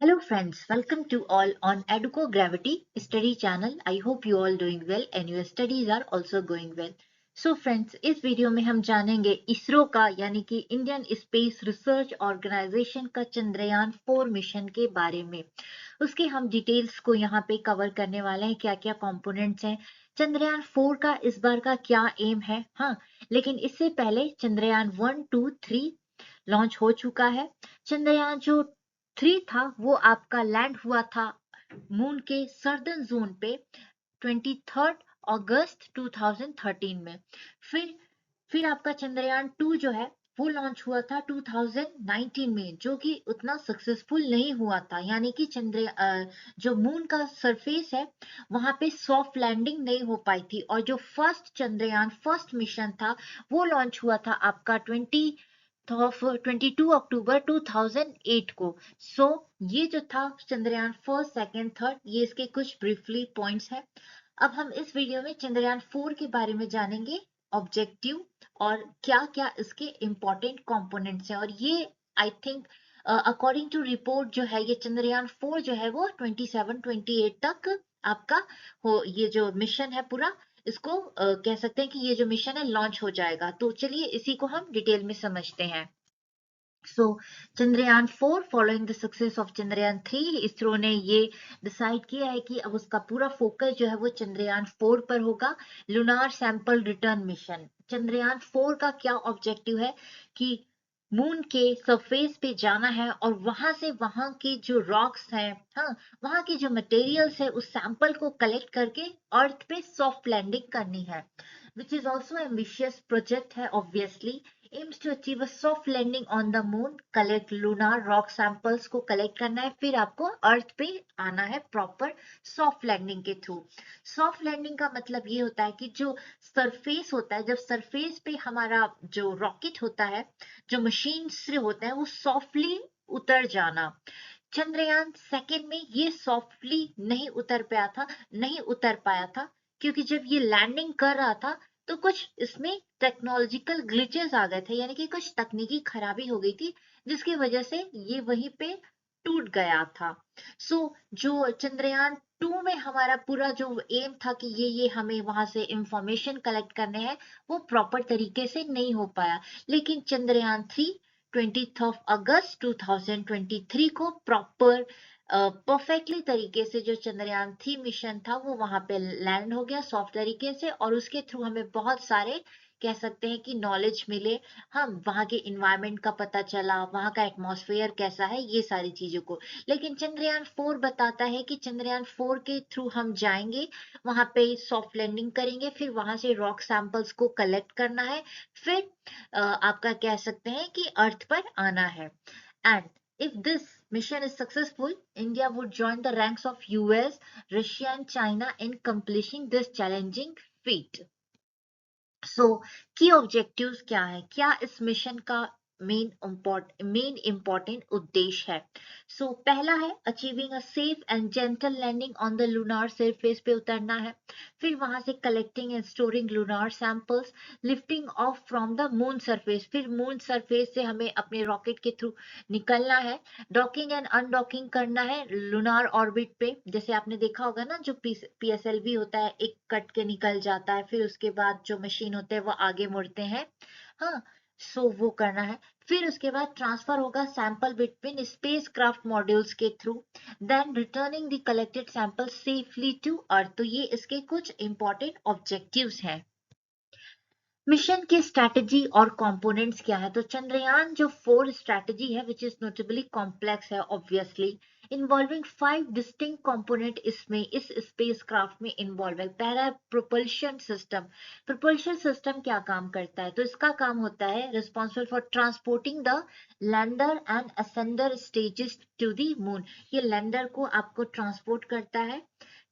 Hello friends, welcome to all on Educo Gravity study channel. I hope you all doing well and your studies are also going well. So friends, इस video में हम जानेंगे इसरो का यानी कि Indian space research organisation का Chandrayaan 4 mission के बारे में। उसके हम डिटेल्स को यहाँ पे कवर करने वाले हैं, क्या क्या कंपोनेंट्स हैं, चंद्रयान 4 का इस बार का क्या एम है। हाँ, लेकिन इससे पहले चंद्रयान 1, 2, 3 लॉन्च हो चुका है। चंद्रयान जो 3 था वो आपका लैंड हुआ था मून के सर्दर्न जोन पे 23 अगस्त 2013 में। फिर आपका चंद्रयान 2 जो है वो लॉन्च हुआ था 2019 में, जो कि उतना सक्सेसफुल नहीं हुआ था, यानी कि जो मून का सरफेस है वहां पे सॉफ्ट लैंडिंग नहीं हो पाई थी। और जो फर्स्ट मिशन था वो लॉन्च हुआ था आपका 22 अक्टूबर 2008 को। ये जो था चंद्रयान फर्स्ट, सेकंड, थर्ड, ये इसके कुछ ब्रीफली पॉइंट्स हैं। अब हम इस वीडियो में चंद्रयान 4 के बारे में जानेंगे, ऑब्जेक्टिव और क्या क्या इसके इंपॉर्टेंट कंपोनेंट्स हैं। और ये I think according to report जो है ये चंद्रयान 4 जो है वो 27-28 तक आपका ये जो मिशन है पूरा, इसको कह सकते हैं कि ये जो मिशन है लॉन्च हो जाएगा। तो चलिए इसी को हम डिटेल में समझते हैं। Chandrayaan 4 following the success of Chandrayaan 3, ISRO ने ये डिसाइड किया है कि अब उसका पूरा फोकस जो है वो चंद्रयान 4 पर होगा। Lunar sample return mission, Chandrayaan 4 का क्या ऑब्जेक्टिव है कि मून के सरफेस पे जाना है और वहां से वहां के जो रॉक्स हैं, हाँ, वहां के जो मटेरियल्स है उस सैंपल को कलेक्ट करके अर्थ पे सॉफ्ट लैंडिंग करनी है, which is also ambitious project है obviously, aims to achieve a soft landing on the moon, collect lunar rock samples को collect करना है, फिर आपको अर्थ पे आना है प्रॉपर सॉफ्ट लैंडिंग के थ्रू। सॉफ्ट लैंडिंग का मतलब ये होता है कि जो सरफेस होता है, जब सरफेस पे हमारा जो रॉकेट होता है, जो मशीन से होता है, वो सॉफ्टली उतर जाना। चंद्रयान सेकंड में ये सॉफ्टली नहीं उतर पाया था, क्योंकि जब ये लैंडिंग कर रहा था तो कुछ इसमें टेक्नोलॉजिकल ग्लिचेस आ गए थे, यानी कि कुछ तकनीकी खराबी हो गई थी, जिसकी वजह से ये वहीं पे टूट गया था। जो चंद्रयान 2 में हमारा पूरा जो एम था कि ये हमें वहां से इंफॉर्मेशन कलेक्ट करने हैं, वो प्रॉपर तरीके से नहीं हो पाया। लेकिन चंद्रयान 3 20 अगस्त 2023 को प्रॉपर परफेक्टली तरीके से जो चंद्रयान 3 मिशन था वो वहां पे लैंड हो गया सॉफ्ट तरीके से, और उसके थ्रू हमें बहुत सारे कह सकते हैं कि नॉलेज मिले। हम वहां के इन्वायरमेंट का पता चला, वहां का एटमॉस्फेयर कैसा है, ये सारी चीजों को। लेकिन चंद्रयान 4 बताता है कि चंद्रयान 4 के थ्रू हम जाएंगे, वहां पे सॉफ्ट लैंडिंग करेंगे, फिर वहां से रॉक सैंपल्स को कलेक्ट करना है, फिर आपका कह सकते हैं कि अर्थ पर आना है। And if this mission is successful, India would join the ranks of US, Russia and China in completing this challenging feat. की ऑब्जेक्टिव्स क्या है, क्या इस मिशन का मेन इंपॉर्टेंट उद्देश्य है। पहला है achieving a safe and gentle landing on the lunar surface पे उतरना है, फिर वहां से collecting and storing lunar samples, lifting off from the moon surface, फिर मून सरफेस से हमें अपने रॉकेट के थ्रू निकलना है, डॉकिंग एंड अनडॉकिंग करना है लूनार ऑर्बिट पे। जैसे आपने देखा होगा ना, जो पीएसएलवी होता है एक कट के निकल जाता है, फिर उसके बाद जो मशीन होते हैं वो आगे मुड़ते हैं। हाँ, वो करना है। फिर उसके बाद ट्रांसफर होगा sample between spacecraft modules के through, then returning the collected sample safely to Earth. तो ये इसके कुछ इंपॉर्टेंट ऑब्जेक्टिव्स हैं। मिशन की स्ट्रैटेजी और कंपोनेंट्स क्या है, तो चंद्रयान जो 4 स्ट्रैटेजी है विच इज नोटेबली कॉम्प्लेक्स है ऑब्वियसली, इन्वॉल्विंग 5 डिस्टिंक्ट कंपोनेंट इसमें इस स्पेसक्राफ्ट में इन्वॉल्व है। पहला है प्रोपल्शन सिस्टम। प्रोपल्शन सिस्टम क्या काम करता है, तो इसका काम होता है responsible for transporting the lander and ascender stages to the moon. ये लैंडर को आपको ट्रांसपोर्ट करता है।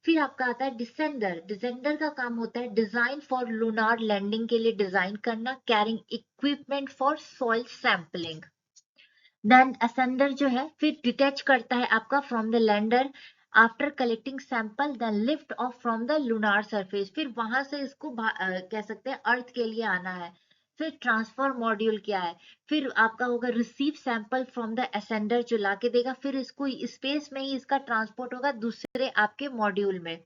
फिर आपका आता है डिसेंडर। डिसेंडर का काम होता है डिजाइन फॉर लूनार लैंडिंग के लिए डिजाइन करना, carrying equipment for soil sampling. Then ascender जो है फिर डिटैच करता है आपका from the lander after collecting sample, then lift off from the lunar surface, फिर वहां से इसको कह सकते हैं अर्थ के लिए आना है। फिर ट्रांसफर मॉड्यूल क्या है, फिर आपका होगा receive sample from the ascender जो लाके देगा, फिर इसको स्पेस में ही इसका ट्रांसपोर्ट होगा दूसरे आपके मॉड्यूल में.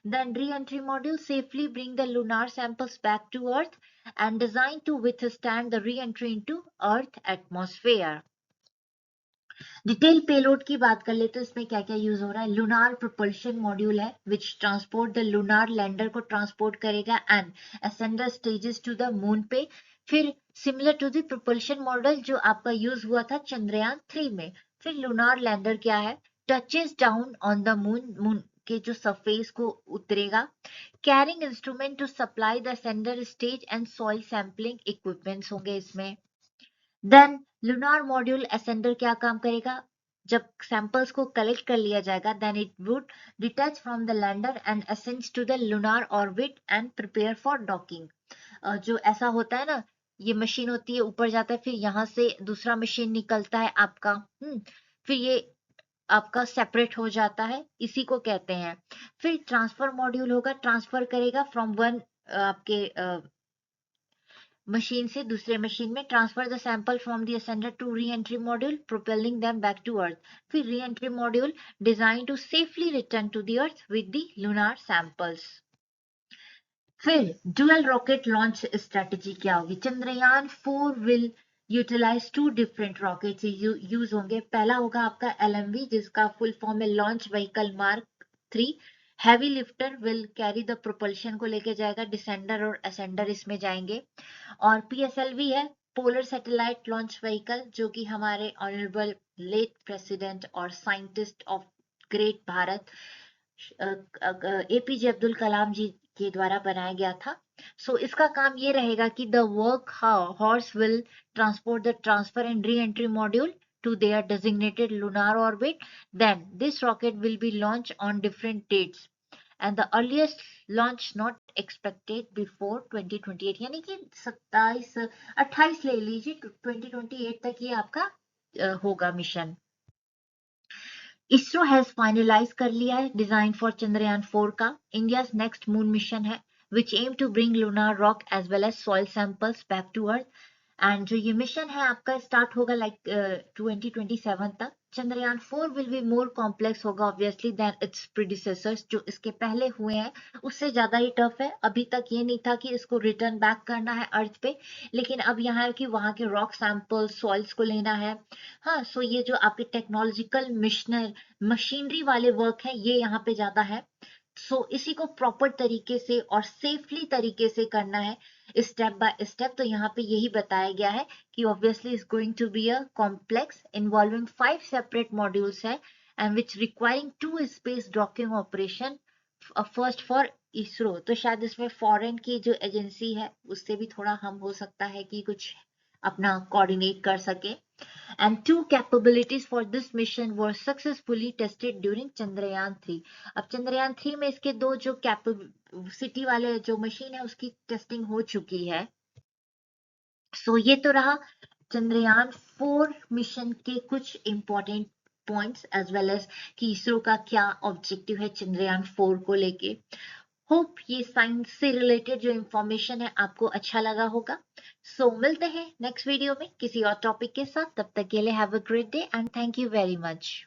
Then re entry module safely bring the lunar samples back to earth and design to withstand the re entry into earth atmosphere. Detail payload की बात कर ले तो इसमें क्या क्या यूज हो रहा है. लूनार प्रोपल्शन मॉड्यूल है which transport the lunar lander को ट्रांसपोर्ट करेगा and ascender stages to the moon पे. फिर similar to the propulsion model जो आपका यूज हुआ था चंद्रयान 3 में. फिर लूनार लैंडर क्या है, touches down on the moon, moon के जो सरफेस को उतरेगा. Carrying instrument to supply the sender stage and soil sampling equipments होंगे इसमें. देन लूनार मॉड्यूल असेंडर क्या काम करेगा, जब सैंपल्स को कलेक्ट कर लिया जाएगा then it would detach from the lander and ascends to the lunar orbit and prepare for docking. जो ऐसा होता है ना, ये मशीन होती है ऊपर जाता है फिर यहाँ से दूसरा मशीन निकलता है आपका, फिर ये आपका सेपरेट हो जाता है, इसी को कहते हैं. फिर ट्रांसफर मॉड्यूल होगा, ट्रांसफर करेगा फ्रॉम वन आपके मशीन से दूसरे मशीन में. Transfer the sample from the ascender to re entry module propelling them back to Earth. फिर re entry module design to safely return to the Earth with the lunar samples. फिर dual rocket launch strategy क्या होगी. Chandrayaan 4 will utilize 2 different rockets use होंगे. पहला होगा आपका LMV जिसका full form है launch vehicle mark 3. Heavy lifter will carry the propulsion को लेके जाएगा, डिसेंडर और असेंडर इसमें जाएंगे. और PSLV है पोलर सैटेलाइट लॉन्च व्हीकल जो कि हमारे ऑनरेबल लेट प्रेसिडेंट और scientist of great Bharat APJ Abdul Kalam ji के द्वारा बनाया गया था. सो इसका काम ये रहेगा कि the work horse will transport the transfer and re entry module to their designated lunar orbit. Then this rocket will be launched on different dates and the earliest launch not expected before 2028. यानी कि 28 ले लीजिए 2028 तक ये आपका होगा mission. ISRO has finalise कर लिया है डिजाइन फॉर चंद्रयान 4 का. इंडियाज नेक्स्ट मून मिशन है which aim to bring lunar rock as well as soil samples back to earth. And जो ये मिशन है आपका स्टार्ट होगा 2027 तक. Chandrayaan 4 will be more complex होगा ऑब्वियसली देन इट्स प्रीडिसेसर्स जो इसके पहले हुए हैं उससे ज्यादा ही टफ है. अभी तक ये नहीं था कि इसको रिटर्न बैक करना है अर्थ पे, लेकिन अब यहाँ है कि वहां के रॉक सैंपल सॉइल्स को लेना है. हाँ, सो ये जो आपके टेक्नोलॉजिकल मशीनरी वाले वर्क है ये यहाँ पे ज्यादा है. सो इसी को प्रॉपर तरीके से और सेफली तरीके से करना है स्टेप बाय स्टेप. तो यहाँ पे यही बताया गया है कि obviously is going to be a complex involving 5 separate modules है and which requiring 2 space docking operation first for ISRO. तो शायद इसमें फॉरेन की जो एजेंसी है उससे भी थोड़ा हम हो सकता है कि कुछ अपना कोऑर्डिनेट कर सके. And 2 capabilities for this mission were successfully tested during Chandrayaan 3. अब चंद्रयान 3 में इसके दो जो कैपेसिटी वाले जो मशीन है उसकी टेस्टिंग हो चुकी है. सो ये तो रहा चंद्रयान 4 मिशन के कुछ important points as well as कि इसरो का क्या ऑब्जेक्टिव है चंद्रयान 4 को लेके. होप ये साइंस से रिलेटेड जो इंफॉर्मेशन है आपको अच्छा लगा होगा. सो मिलते हैं नेक्स्ट वीडियो में किसी और टॉपिक के साथ. तब तक के लिए have a great day and thank you very much.